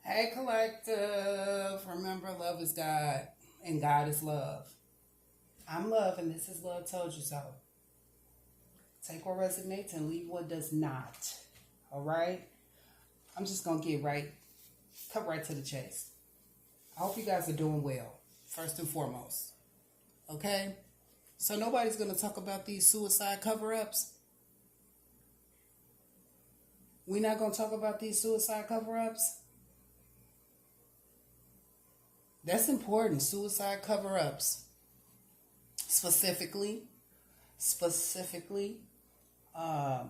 Hey, collective. Remember, love is God and God is love. I'm love, and this is Love Told You So. Take what resonates and leave what does not. All right? I'm just going to cut right to the chase. I hope you guys are doing well, first and foremost. Okay? So, nobody's going to talk about these suicide cover ups. We're not going to talk about these suicide cover ups. That's important. Suicide cover ups. Specifically, my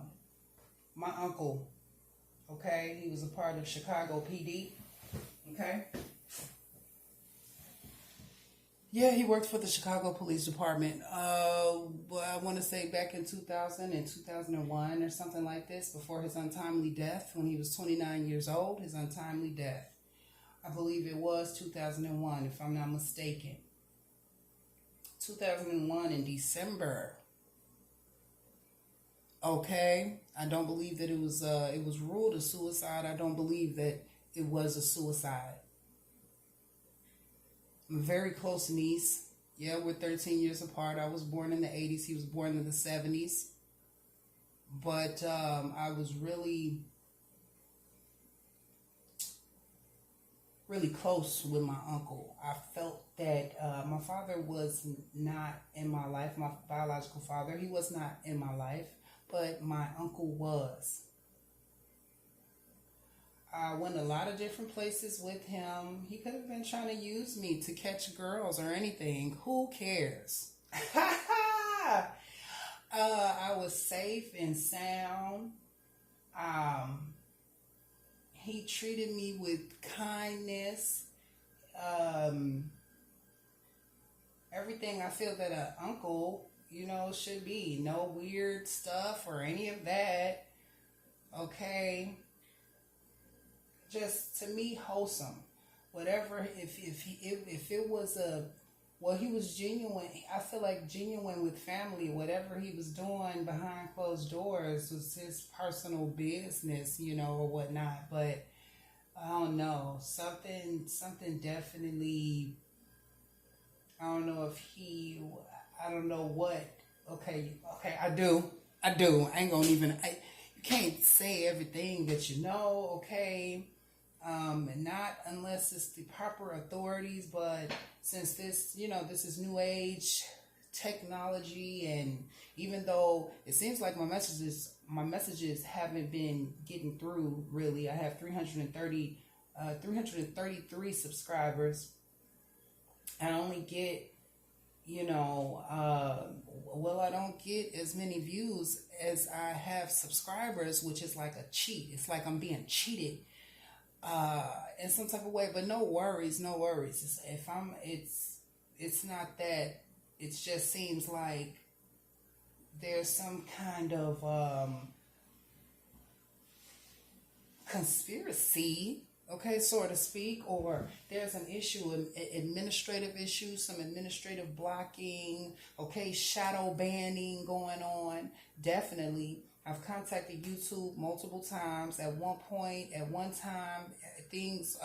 uncle, okay, he was a part of Chicago PD, okay? Yeah, he worked for the Chicago Police Department. Well, I want to say back in 2000 and 2001 or something like this, before his untimely death, when he was 29 years old, his untimely death. I believe it was 2001, if I'm not mistaken. 2001 in December. Okay, I don't believe that it was ruled a suicide. I don't believe that it was a suicide. I'm a very close niece. Yeah, we're 13 years apart. I was born in the 80s. He was born in the 70s. But I was really close with my uncle. I felt that my father was not in my life. My biological father, he was not in my life, but my uncle was. I went a lot of different places with him. He could have been trying to use me to catch girls or anything. Who cares? I was safe and sound. He treated me with kindness. Everything I feel that an uncle, should be. No weird stuff or any of that. Okay. Just, to me, wholesome. Whatever, if it was he was genuine. I feel like genuine with family. Whatever he was doing behind closed doors was his personal business, or whatnot. But I don't know. Something definitely. I don't know I don't know what. Okay. I do. I ain't gonna even. You can't say everything that you know. Okay. And not unless it's the proper authorities, but since this is new age technology, and even though it seems like my messages haven't been getting through really. I have 333 subscribers. I only get, I don't get as many views as I have subscribers, which is like a cheat. It's like I'm being cheated in some type of way, but no worries. It's not that. It just seems like there's some kind of conspiracy, okay, so to speak, or there's an issue, an administrative issue, some administrative blocking, okay, shadow banning going on. Definitely. I've contacted YouTube multiple times. At one time, things,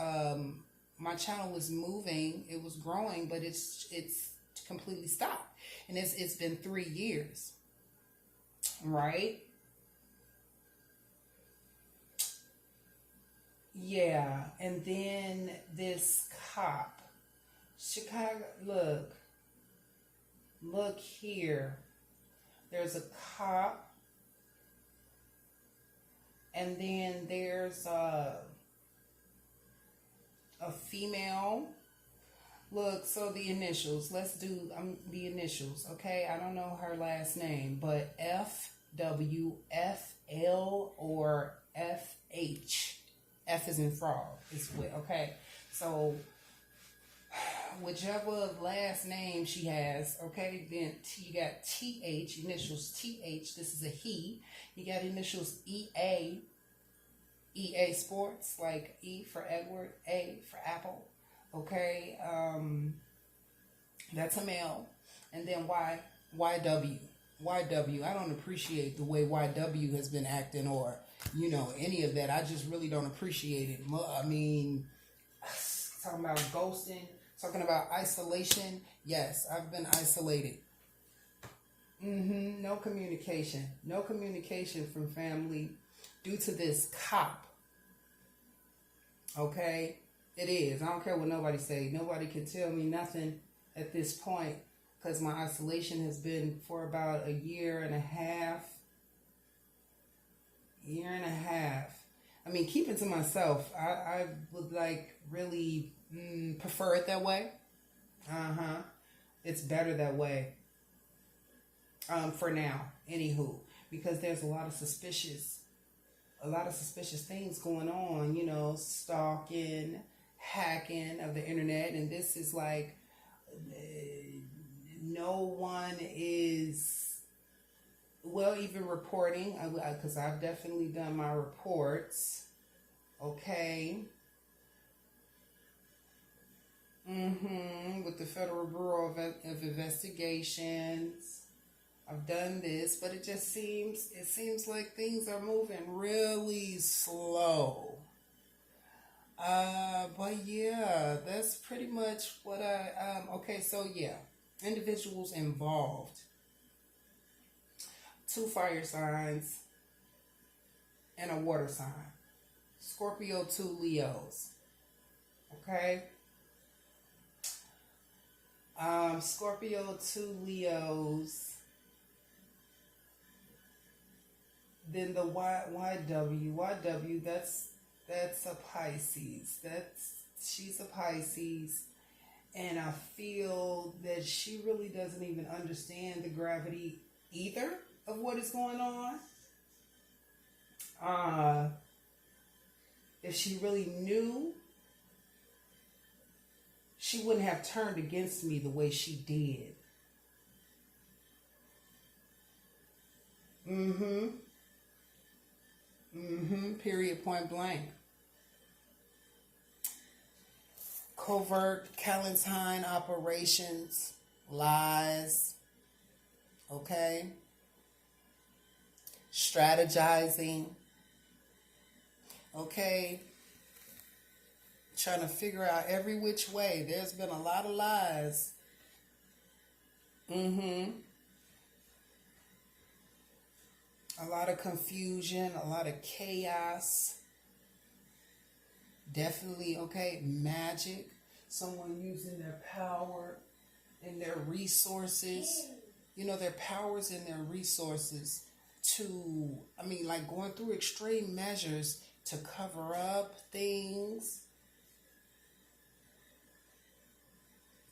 my channel was moving, it was growing, but it's completely stopped. And it's been 3 years, right? Yeah, and then this cop, Chicago, look here. There's a cop. And then there's a female. Look, so the initials. Let's do the initials, okay? I don't know her last name, but FWFL or FH. F is in frog. Okay? So whichever last name she has, okay, then you got TH, initials TH, this is a he. You got initials EA Sports, like E for Edward, A for Apple, okay, that's a male. And then YW, I don't appreciate the way YW has been acting, or, any of that. I just really don't appreciate it. I mean, talking about ghosting, talking about isolation. Yes, I've been isolated. No communication. No communication from family due to this cop. Okay? It is. I don't care what nobody say. Nobody can tell me nothing at this point because my isolation has been for about a year and a half. I mean, keep it to myself. I would like really prefer it that way. It's better that way. For now, anywho, because there's a lot of suspicious things going on, you know, stalking, hacking of the internet, and this is like no one is even reporting, because I've definitely done my reports. Okay. With the Federal Bureau of Investigations. I've done this, but it seems like things are moving really slow. But yeah, that's pretty much what okay, so yeah, individuals involved. 2 fire signs and a water sign. Scorpio, 2 Leos. Okay? Scorpio, 2 Leos. Then the YW, that's a Pisces. She's a Pisces. And I feel that she really doesn't even understand the gravity either of what is going on. If she really knew, she wouldn't have turned against me the way she did. Period, point blank. Covert Callantine operations, lies, okay? Strategizing, okay? Trying to figure out every which way. There's been a lot of lies. A lot of confusion, a lot of chaos. Definitely, okay, magic. Someone using their power and their resources. You know, their powers and their resources to, like going through extreme measures to cover up things.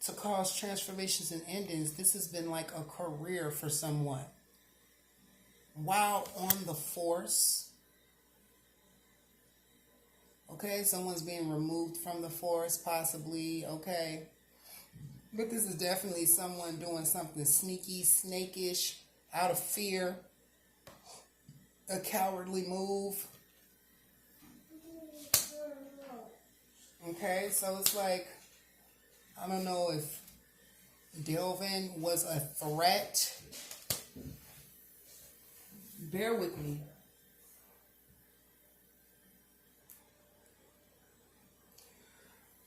To cause transformations and endings. This has been like a career for someone. While on the force, okay, someone's being removed from the force, possibly, okay, but this is definitely someone doing something sneaky, snakish, out of fear, a cowardly move, okay, so it's like, I don't know if Delvin was a threat. Bear with me.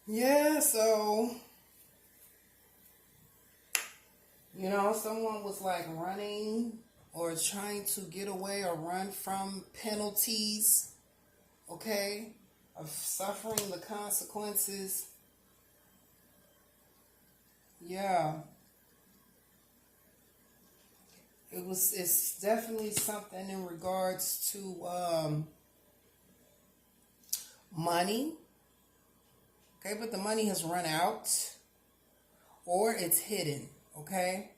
Yeah, so, you know, someone was like running or trying to get away or run from penalties, okay, of suffering the consequences. Yeah. It's definitely something in regards to money. Okay, but the money has run out or it's hidden, okay?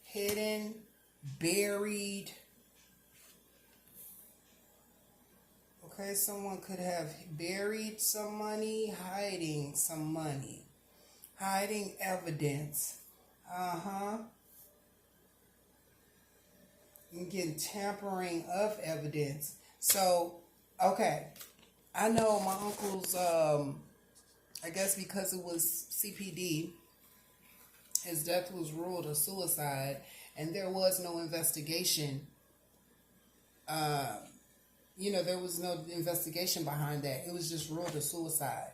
Hidden, buried. Okay, someone could have buried some money, hiding some money, hiding evidence. You get tampering of evidence. So, okay. I know my uncle's, I guess because it was CPD, his death was ruled a suicide, and there was no investigation, there was no investigation behind that. It was just ruled a suicide.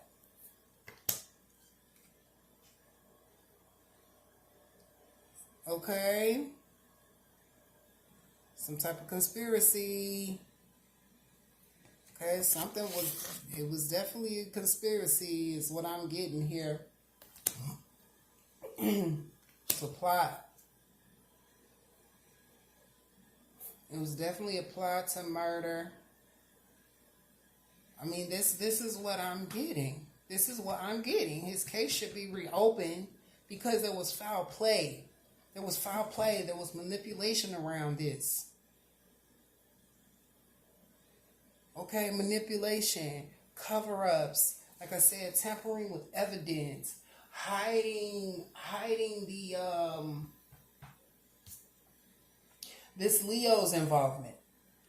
Okay? Some type of conspiracy. Okay, it was definitely a conspiracy is what I'm getting here. It's a plot. It was definitely a plot to murder. I mean, this is what I'm getting. This is what I'm getting. His case should be reopened because there was foul play. There was foul play. There was manipulation around this. Okay, manipulation, cover-ups, like I said, tampering with evidence, hiding the this Leo's involvement,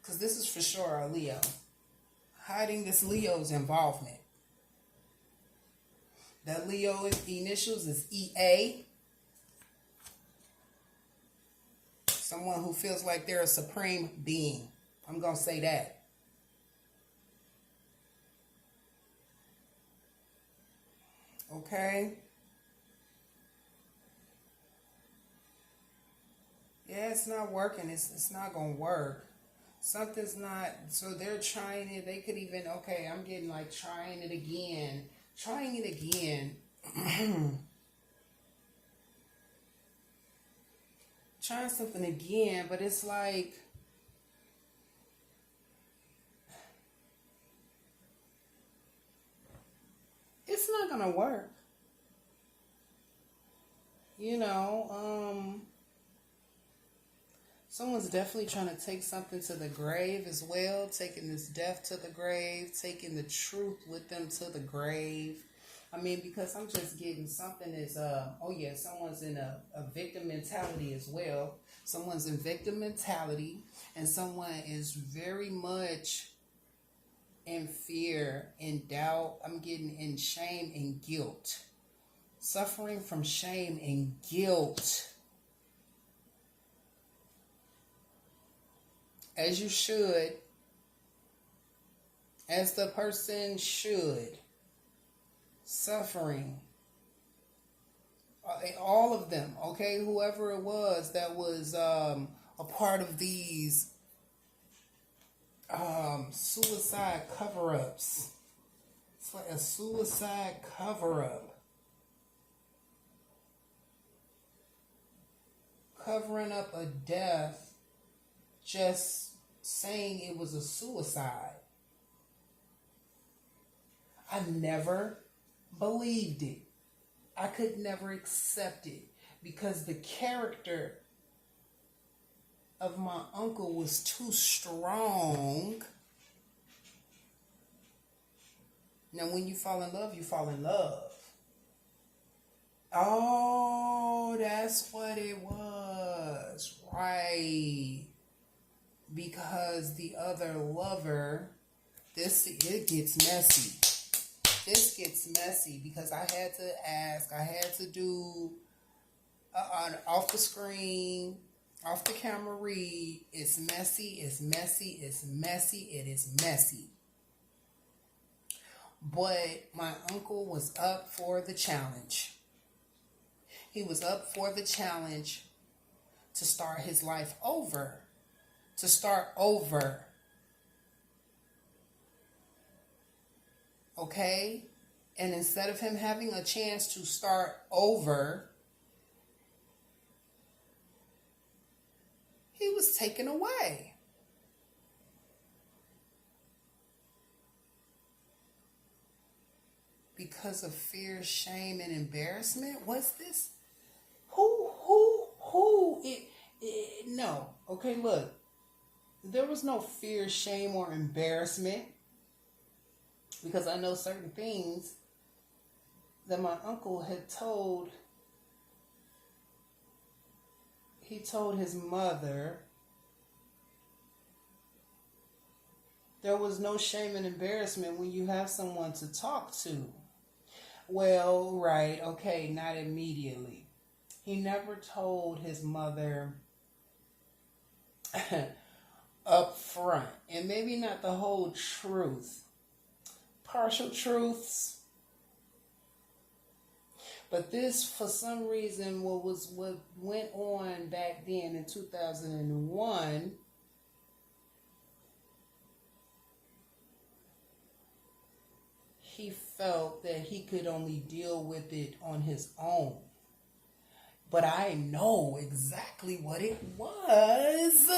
because this is for sure a Leo. Hiding this Leo's involvement. That Leo initials is EA. Someone who feels like they're a supreme being. I'm going to say that. Okay? Yeah, it's not working. It's not going to work. Something's not, so they're trying it. They could even, okay, I'm getting like trying it again. Trying it again. Trying something again, but it's like, it's not going to work. Someone's definitely trying to take something to the grave as well, taking this death to the grave, taking the truth with them to the grave. I mean, because I'm just getting something is, someone's in a victim mentality as well. Someone's in victim mentality, and someone is very much in fear, in doubt. I'm getting in shame and guilt. Suffering from shame and guilt. As you should. As the person should. Suffering. All of them, okay? Whoever it was that was a part of these suicide cover-ups. It's like a suicide cover-up. Covering up a death, just saying it was a suicide. I never believed it. I could never accept it because the character of my uncle was too strong. Now, when you fall in love, you fall in love. Oh, that's what it was. Right. Because the other lover, it gets messy. This gets messy because I had to ask, I had to do off the screen, off the camera read. It's messy, it's messy, it's messy, it is messy. But my uncle was up for the challenge. He was up for the challenge to start his life over. To start over. Okay? And instead of him having a chance to start over, he was taken away. Because of fear, shame, and embarrassment? What's this? Who? No. Okay, look. There was no fear, shame, or embarrassment. Because I know certain things that my uncle had told. He told his mother. There was no shame and embarrassment when you have someone to talk to. Well, right, okay, not immediately. He never told his mother, up front. And maybe not the whole truth. Partial truths. But this, for some reason, what went on back then in 2001, he felt that he could only deal with it on his own. But I know exactly what it was.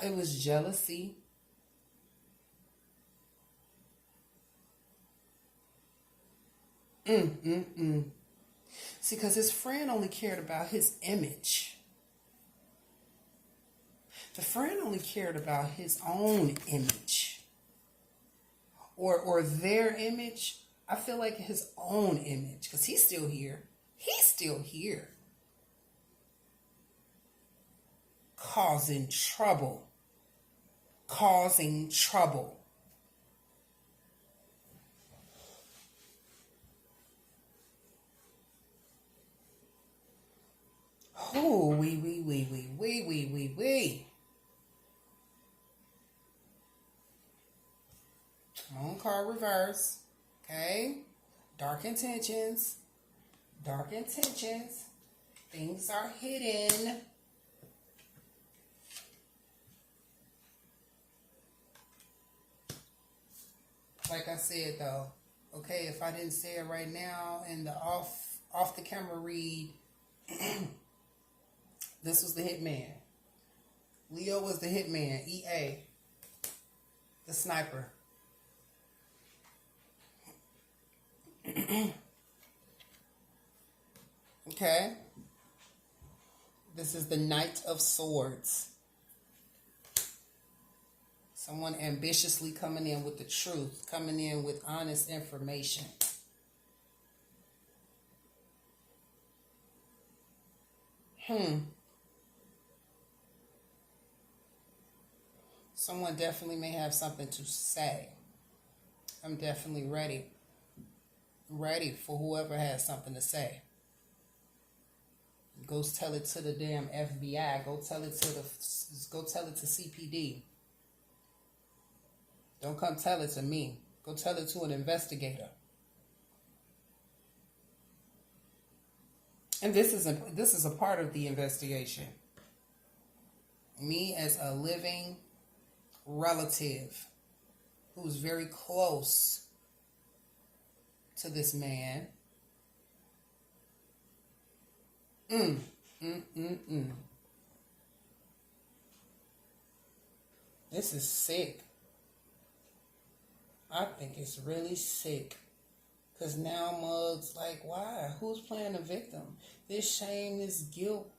It was jealousy. See, because his friend only cared about his image. The friend only cared about his own image. Or their image. I feel like his own image. Because he's still here. He's still here. Causing trouble. Causing trouble. Oh, we. On card reverse. Okay. Dark intentions. Dark intentions. Things are hidden. Like I said though, okay, if I didn't say it right now in the off the camera read, this was the hitman. Leo was the hitman. EA, the sniper. Okay. This is the Knight of Swords. Someone ambitiously coming in with the truth, coming in with honest information. Someone definitely may have something to say. I'm definitely ready. Ready for whoever has something to say. Go tell it to the damn FBI. Go tell it to CPD. Don't come tell it to me. Go tell it to an investigator. And this is a part of the investigation. Me as a living relative who's very close to this man. This is sick. I think it's really sick. Because now Mug's like, why? Who's playing the victim? This shame, this guilt.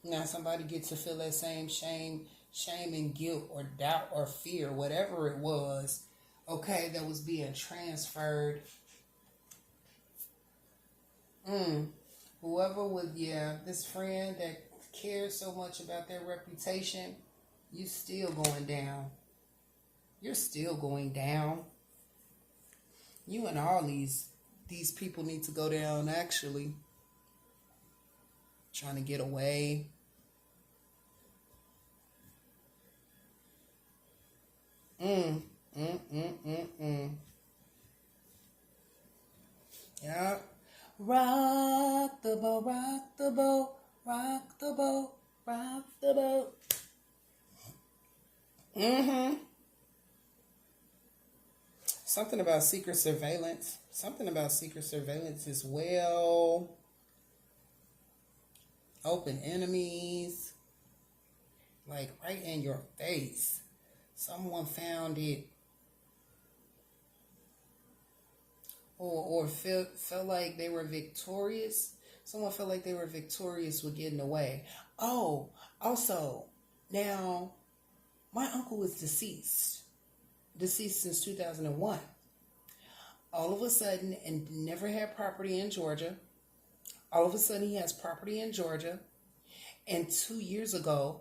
Now somebody gets to feel that same shame and guilt or doubt or fear, whatever it was, okay, that was being transferred. Whoever would, this friend that cares so much about their reputation, you still going down. You're still going down. You and all these people need to go down, actually. Trying to get away. Yeah. Rock the boat, rock the boat, rock the boat, rock the boat. Something about secret surveillance. Something about secret surveillance as well. Open enemies. Like right in your face. Someone found it. Or felt like they were victorious. Someone felt like they were victorious with getting away. Oh, also, now, my uncle is deceased. Deceased since 2001. All of a sudden, and never had property in Georgia. All of a sudden, he has property in Georgia. And 2 years ago,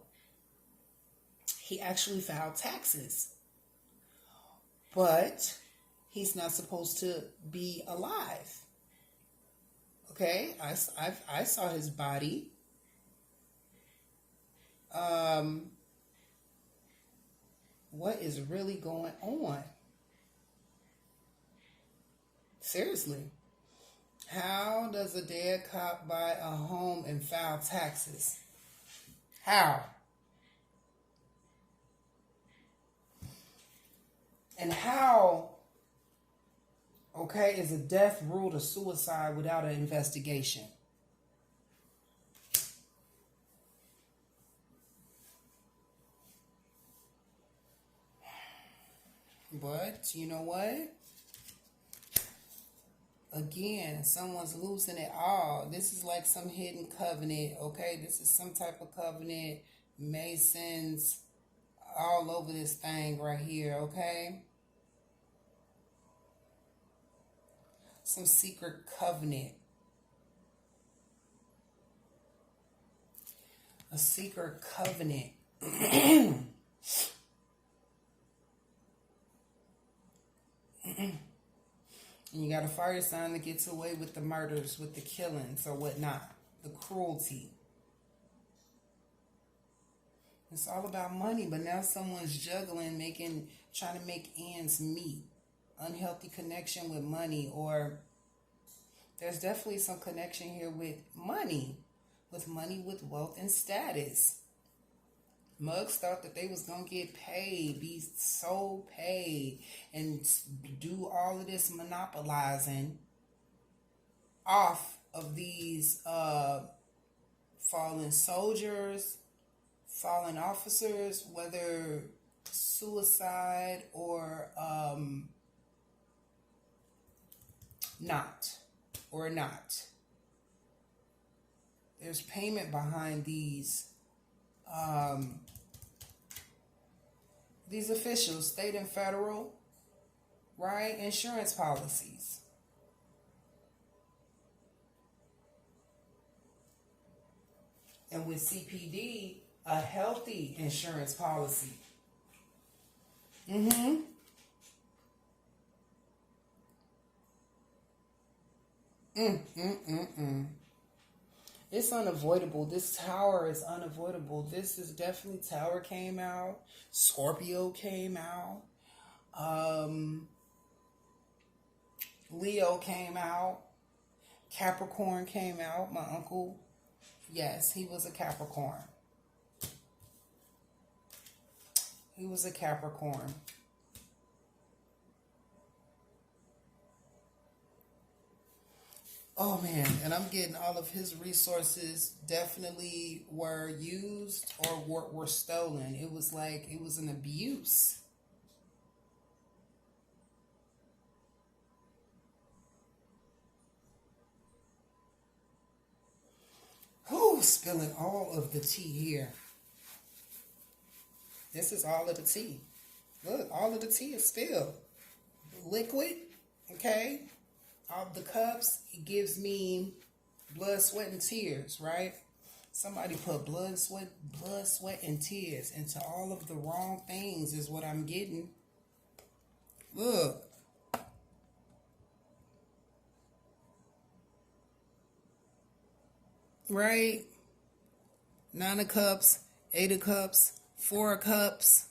he actually filed taxes. But he's not supposed to be alive. Okay, I saw his body. What is really going on? Seriously. How does a dead cop buy a home and file taxes? How? And how, okay, is a death ruled a suicide without an investigation? But you know what? Again, someone's losing it all. This is like some hidden covenant, okay? This is some type of covenant. Masons all over this thing right here, okay? Some secret covenant. A secret covenant. And you got a fire sign that gets away with the murders, with the killings or whatnot, the cruelty. It's all about money, but now someone's juggling, trying to make ends meet. Unhealthy connection with money, or there's definitely some connection here with money, with wealth and status. Mugs thought that they was going to get paid, be so paid, and do all of this monopolizing off of these fallen soldiers, fallen officers, whether suicide or not. There's payment behind these officials, state and federal, right? Insurance policies. And with CPD, a healthy insurance policy. Mm-hmm. It's unavoidable. This tower is unavoidable. This is definitely, Tower came out. Scorpio came out. Leo came out. Capricorn came out. My uncle, yes, he was a Capricorn. He was a Capricorn. Oh man, and I'm getting all of his resources definitely were used or were stolen. It was like, it was an abuse. Who's spilling all of the tea here? This is all of the tea. Look, all of the tea is spilled. Liquid, okay? All the cups, it gives me blood, sweat, and tears, right? Somebody put blood, sweat, and tears into all of the wrong things is what I'm getting. Look. Right? 9 of cups, 8 of cups, 4 of cups.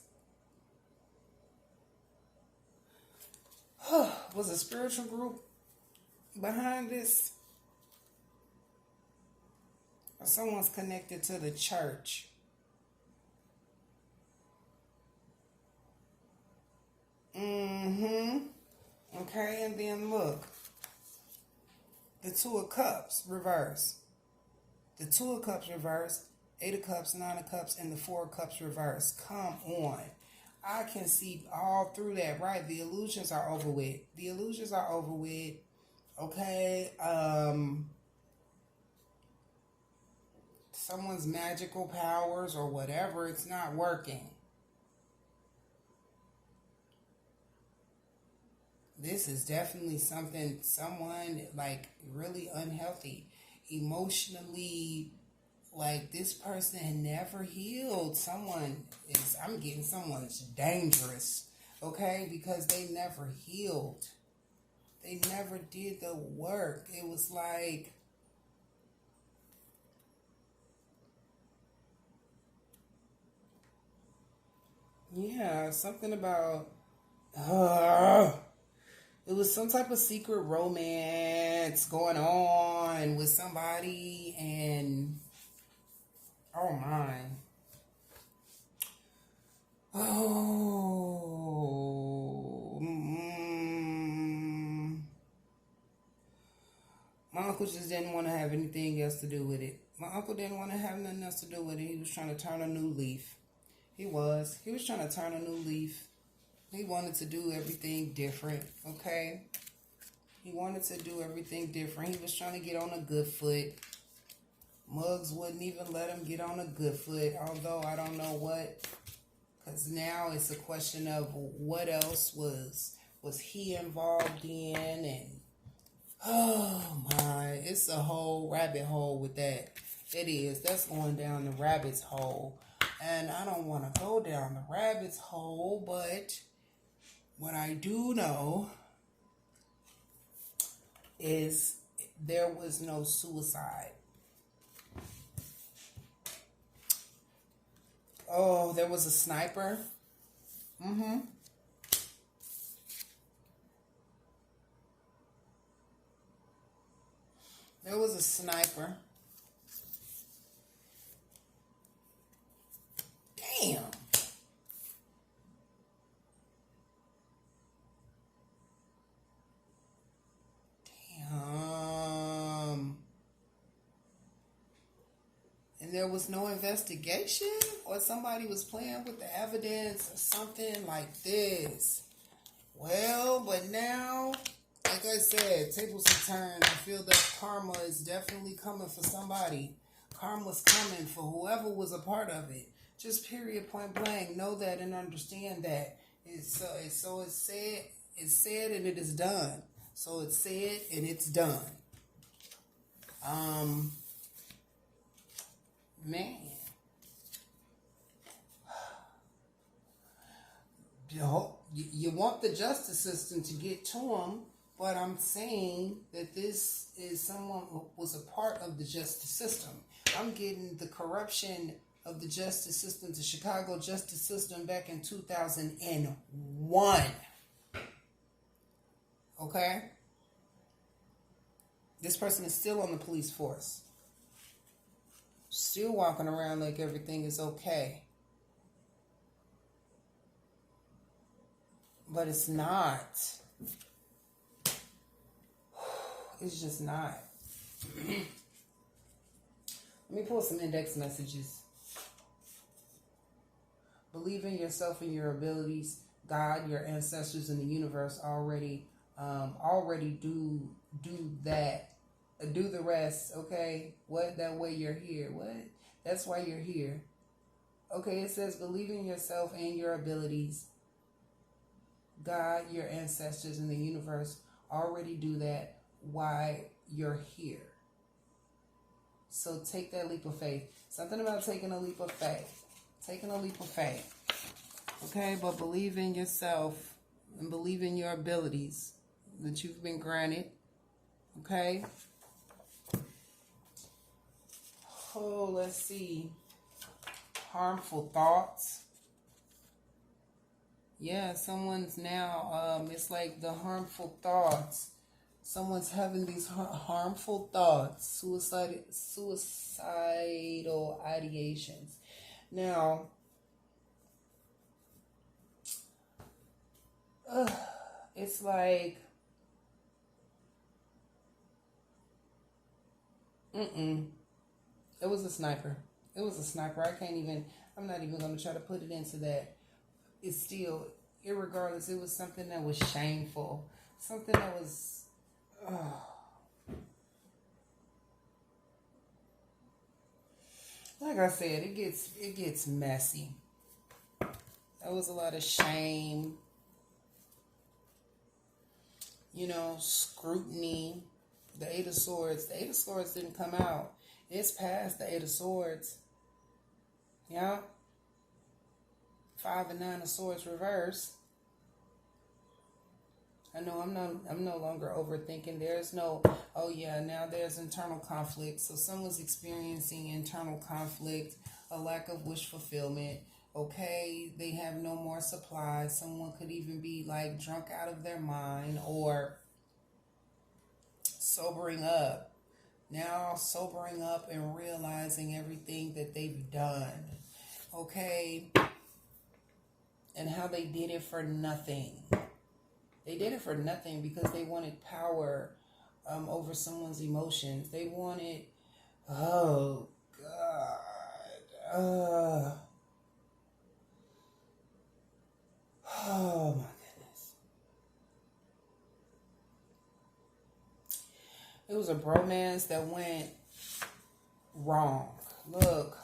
Was a spiritual group behind this? Or someone's connected to the church? Okay, and then look. The 2 of cups reverse. The 2 of cups reverse, 8 of cups, 9 of cups, and the 4 of cups reverse. Come on. I can see all through that, right? The illusions are over with. The illusions are over with. Okay. Someone's magical powers or whatever, it's not working. This is definitely someone like really unhealthy. Emotionally, like this person had never healed. I'm getting someone's dangerous, okay? Because they never healed. They never did the work. It was like Yeah, something about uh, it was some type of secret romance going on with somebody, and oh my. Oh, my uncle just didn't want to have anything else to do with it. My uncle didn't want to have nothing else to do with it. He was trying to turn a new leaf. He was. He was trying to turn a new leaf. He wanted to do everything different, okay? He wanted to do everything different. He was trying to get on a good foot. Muggs wouldn't even let him get on a good foot, although I don't know what, because now it's a question of what else was he involved in, and oh my, it's a whole rabbit hole with that. It is. That's going down the rabbit's hole. And I don't want to go down the rabbit's hole, but what I do know is there was no suicide. Oh, there was a sniper. Mm-hmm. There was a sniper. Damn. Damn. And there was no investigation, or somebody was playing with the evidence or something like this. Well, but now, like I said, tables have turned. I feel that karma is definitely coming for somebody. Karma's coming for whoever was a part of it. Just period, point blank. Know that and understand that. It's said. It's said and it is done. So it's said and it's done. Man. You want the justice system to get to them, but I'm saying that this is someone who was a part of the justice system. I'm getting the corruption of the justice system, the Chicago justice system back in 2001. Okay? This person is still on the police force. Still walking around like everything is okay. But it's not. It's just not. Let me pull some index messages. Believe in yourself and your abilities. God, your ancestors, and the universe already do that. Do the rest, okay? What? That way you're here. What? That's why you're here. Okay, it says believe in yourself and your abilities. God, your ancestors, and the universe already do that. Why you're here. So take that leap of faith. Something about taking a leap of faith. Taking a leap of faith. Okay, but believe in yourself and believe in your abilities that you've been granted. Okay? Oh, let's see. Harmful thoughts. Yeah, someone's now, it's like the harmful thoughts. Someone's having these harmful thoughts, suicidal ideations. Now, it's like, it was a sniper. It was a sniper. I'm not even going to try to put it into that. It's still, irregardless, it was something that was shameful. Something that was, like I said, it gets messy. There was a lot of shame, scrutiny. The Eight of Swords. The Eight of Swords didn't come out. It's past the Eight of Swords. Yeah. 5 and 9 of Swords reverse. I know I'm no longer overthinking. There's no, now there's internal conflict. So someone's experiencing internal conflict, a lack of wish fulfillment, Okay, they have no more supplies. Someone could even be like drunk out of their mind or sobering up. Now sobering up and realizing everything that they've done. Okay, and how they did it for nothing. They did it for nothing because they wanted power over someone's emotions. They wanted, oh God, oh my goodness. It was a bromance that went wrong. Look,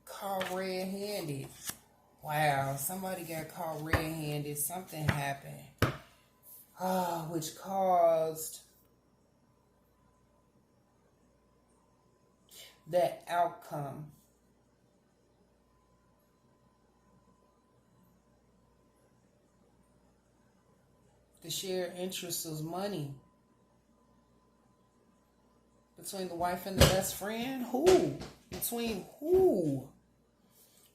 caught red-handed. Wow, somebody got caught red-handed. Something happened, which caused that outcome. The shared interest was money. Between the wife and the best friend? Who? Between who?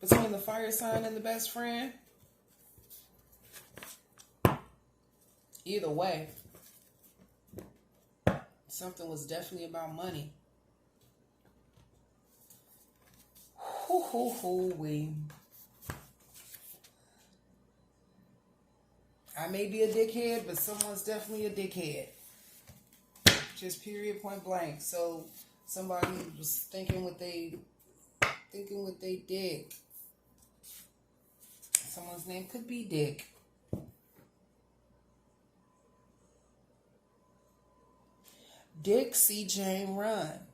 Between the fire sign and the best friend? Either way, something was definitely about money. We. I may be a dickhead, but someone's definitely a dickhead. Just period, point blank. So somebody was thinking what they did. Someone's name could be Dick. Dick see Jane run.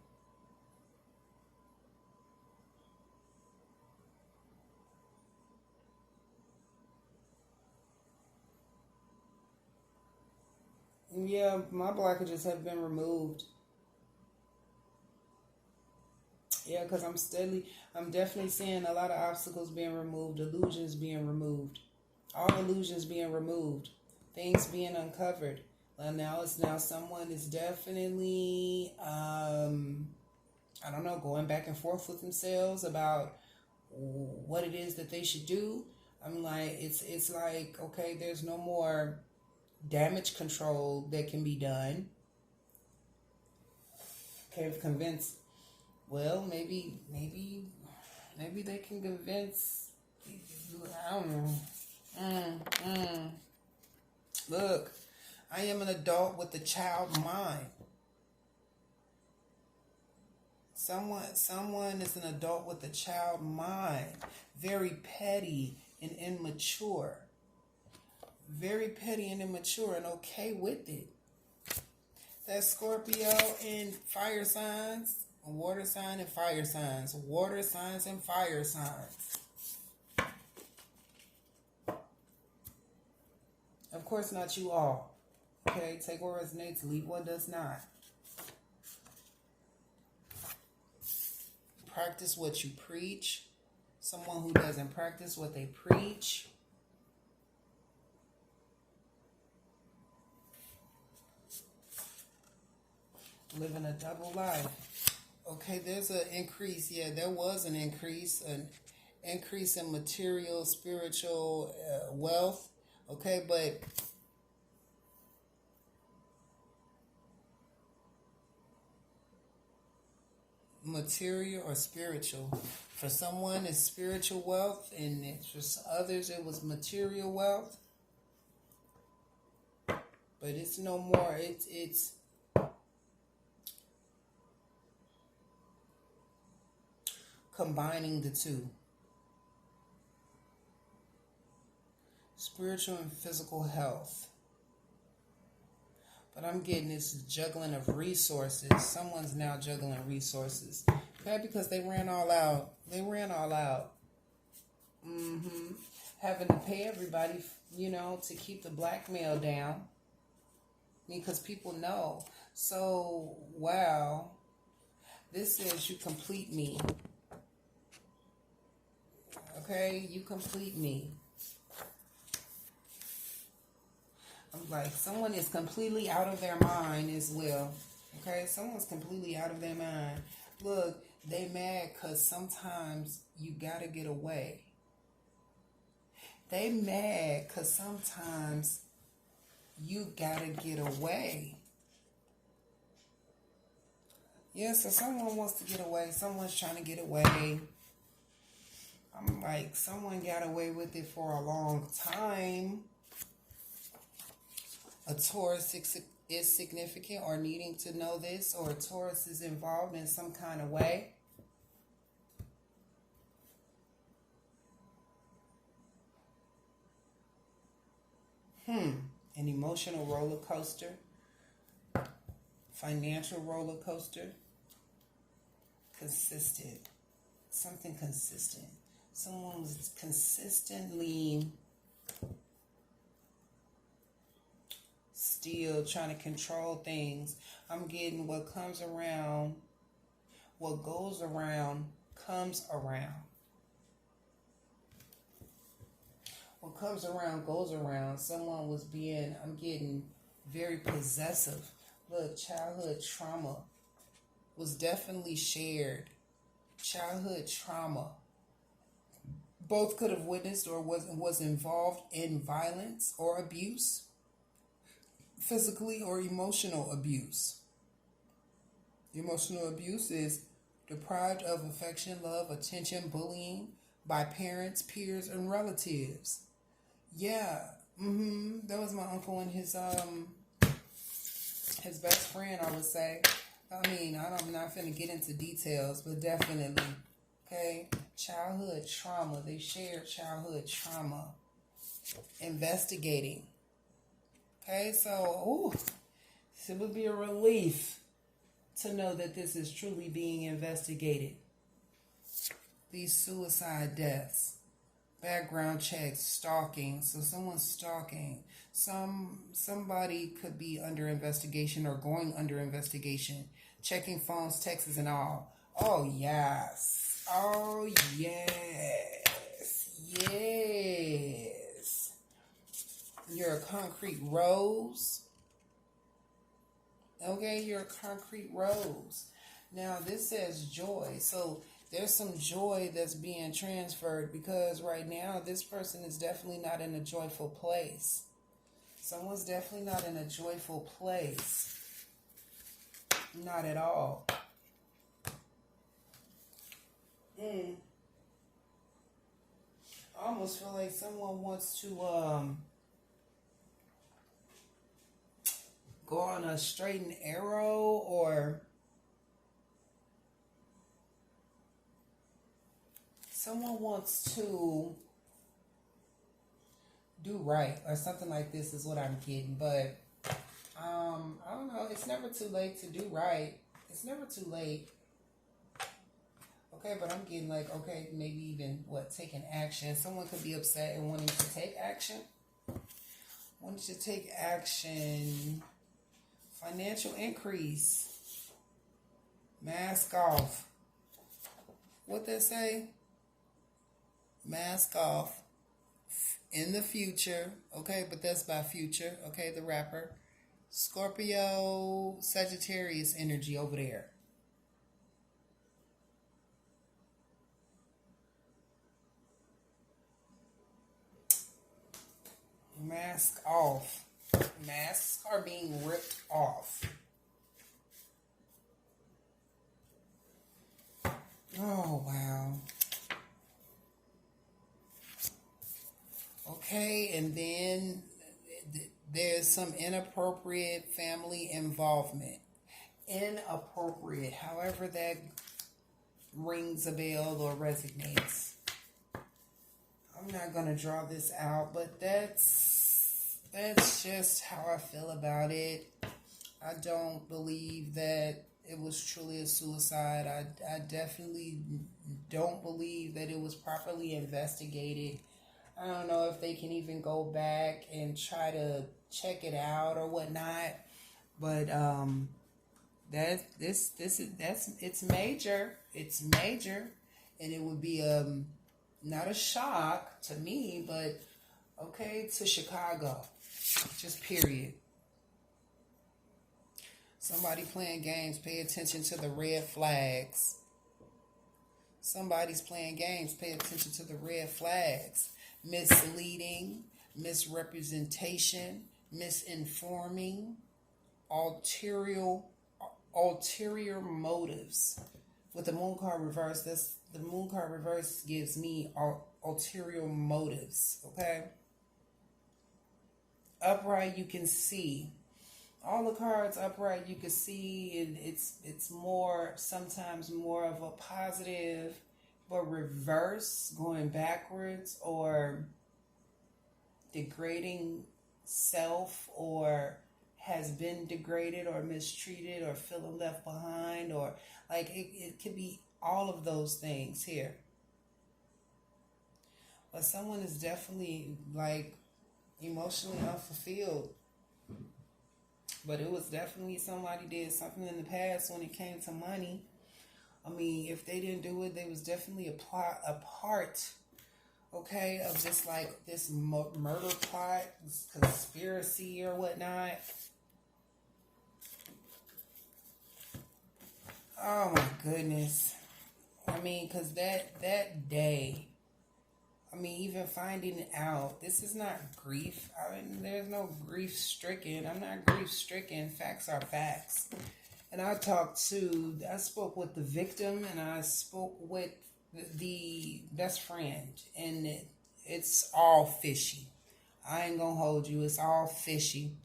Yeah, my blockages have been removed. Yeah, because I'm definitely seeing a lot of obstacles being removed, illusions being removed, all illusions being removed, things being uncovered. And now someone is definitely, I don't know, going back and forth with themselves about what it is that they should do. I'm like, it's like, okay, there's no more damage control that can be done. Okay, convince. Well, maybe they can convince. I don't know. Look, I am an adult with a child mind. Someone is an adult with a child mind. Very petty and immature. Very petty and immature and okay with it. That Scorpio and fire signs, water sign and fire signs, water signs and fire signs. Of course, not you all. Okay, take what resonates, leave what does not. Practice what you preach. Someone who doesn't practice what they preach. Living a double life. Okay, there's an increase. Yeah, there was an increase in material, spiritual wealth. Okay, but material or spiritual. For someone, it's spiritual wealth, and for others, it was material wealth. But it's no more. It's combining the two. Spiritual and physical health. But I'm getting this juggling of resources. Someone's now juggling resources. Okay, because they ran all out. Having to pay everybody, to keep the blackmail down. Because people know. So, wow. This says you complete me. Okay, you complete me. I'm like, someone is completely out of their mind as well. Okay, someone's completely out of their mind. Look, they mad because sometimes you gotta get away. They mad because sometimes you gotta get away. Yeah, so someone wants to get away. Someone's trying to get away. I'm like, someone got away with it for a long time. A Taurus is significant or needing to know this, or a Taurus is involved in some kind of way. An emotional roller coaster, financial roller coaster, consistent, something consistent. Someone was consistently still trying to control things. I'm getting what comes around, what goes around comes around. What comes around goes around. Someone was being, I'm getting very possessive. Look, childhood trauma was definitely shared. Childhood trauma. Both could have witnessed or was involved in violence or abuse, physically or emotional abuse. Emotional abuse is deprived of affection, love, attention, bullying by parents, peers, and relatives. Yeah, that was my uncle and his best friend, I would say. I mean, I'm not finna get into details, but definitely, okay, childhood trauma. They shared childhood trauma. Investigating. Okay, so, it would be a relief to know that this is truly being investigated. These suicide deaths. Background checks, stalking. So someone's stalking. Somebody could be under investigation or going under investigation. Checking phones, texts, and all. Oh yes. Oh yes. Yes. You're a concrete rose. Okay, you're a concrete rose. Now this says joy. So there's some joy that's being transferred because right now this person is definitely not in a joyful place. Someone's definitely not in a joyful place. Not at all. I almost feel like someone wants to go on a straight and arrow, or someone wants to do right or something like this is what I'm getting. But I don't know. It's never too late to do right. It's never too late. Okay, but I'm getting like, okay, maybe even taking action. Someone could be upset and wanting to take action. Wanting to take action. Financial increase. Mask off. What they say? Mask off. In the future. Okay, but that's by future. Okay, the rapper. Scorpio, Sagittarius energy over there. Mask off. Masks are being ripped off. Oh, wow. Okay, and then there's some inappropriate family involvement. Inappropriate, however that rings a bell or resonates. I'm not going to draw this out, but that's just how I feel about it. I don't believe that it was truly a suicide. I definitely don't believe that it was properly investigated. I don't know if they can even go back and try to check it out or whatnot. But it's major. It's major, and it would be not a shock to me, but okay, to Chicago, just period. Somebody playing games, pay attention to the red flags. Somebody's playing games, pay attention to the red flags. Misleading, misrepresentation, misinforming, ulterior motives. With the moon card reverse, the moon card reverse gives me ulterior motives. Okay. Upright, you can see. All the cards upright, you can see, and it's more, sometimes more of a positive, but reverse, going backwards, or degrading self, or has been degraded or mistreated or feeling left behind, or like it could be all of those things here. But someone is definitely like emotionally unfulfilled. But it was definitely somebody did something in the past when it came to money. I mean, if they didn't do it, they was definitely a part, okay, of this like this murder plot, this conspiracy or whatnot. Oh my goodness. I mean, because that day, I mean, even finding it out, this is not grief. I mean, there's no grief stricken. I'm not grief stricken. Facts are facts. And I spoke with the victim, and I spoke with the best friend, and it's all fishy. I ain't gonna hold you. It's all fishy.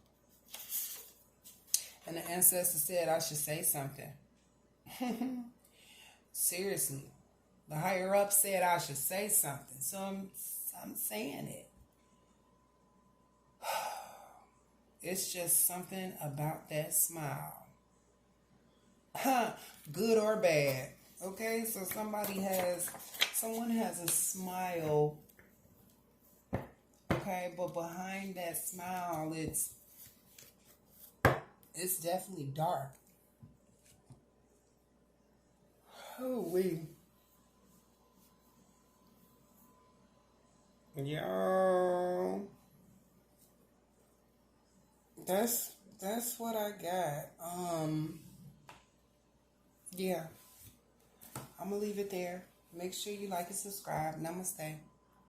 And the ancestor said I should say something. Seriously. The higher up said I should say something. So I'm saying it. It's just something about that smile. Good or bad. Okay, so someone has a smile. Okay, but behind that smile, it's definitely dark. Oh, yo, that's what I got. Yeah, I'm gonna leave it there. Make sure you like and subscribe. Namaste.